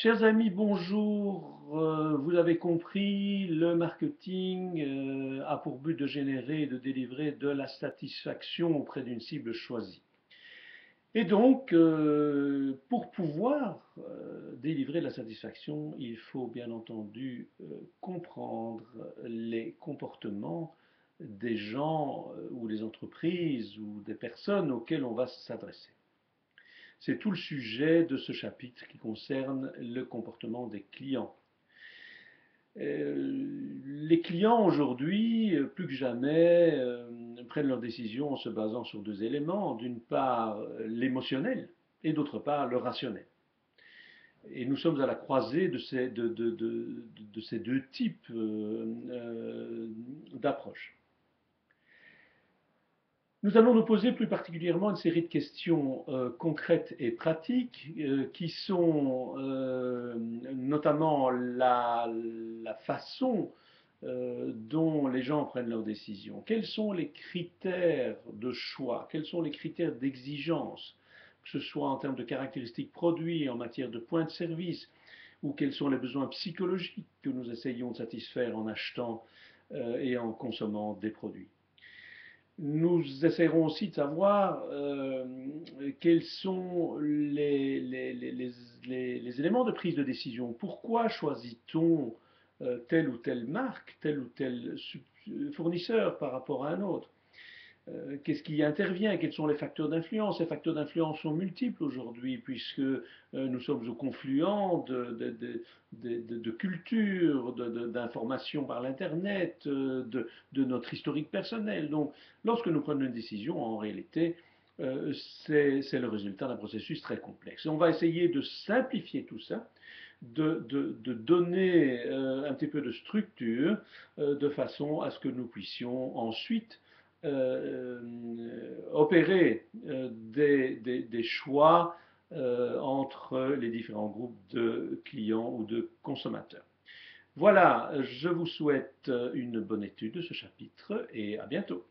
Chers amis, bonjour. Vous l'avez compris, le marketing a pour but de générer et de délivrer de la satisfaction auprès d'une cible choisie. Et donc, pour pouvoir délivrer de la satisfaction, il faut bien entendu comprendre les comportements des gens ou des entreprises ou des personnes auxquelles on va s'adresser. C'est tout le sujet de ce chapitre qui concerne le comportement des clients. Les clients aujourd'hui, plus que jamais, prennent leurs décisions en se basant sur deux éléments. D'une part, l'émotionnel et d'autre part, le rationnel. Et nous sommes à la croisée de ces deux types d'approches. Nous allons nous poser plus particulièrement une série de questions concrètes et pratiques qui sont notamment la façon dont les gens prennent leurs décisions. Quels sont les critères de choix? Quels sont les critères d'exigence? Que ce soit en termes de caractéristiques produits, en matière de points de service, ou quels sont les besoins psychologiques que nous essayons de satisfaire en achetant et en consommant des produits. Nous essaierons aussi de savoir quels sont les éléments de prise de décision. Pourquoi choisit-on telle ou telle marque, tel ou tel fournisseur par rapport à un autre? Qu'est-ce qui intervient? Quels sont les facteurs d'influence? Les facteurs d'influence sont multiples aujourd'hui, puisque nous sommes au confluent de culture, d'informations par l'Internet, de notre historique personnel. Donc, lorsque nous prenons une décision, en réalité, c'est le résultat d'un processus très complexe. On va essayer de simplifier tout ça, de donner un petit peu de structure, de façon à ce que nous puissions ensuite opérer des choix entre les différents groupes de clients ou de consommateurs. Voilà, je vous souhaite une bonne étude de ce chapitre et à bientôt.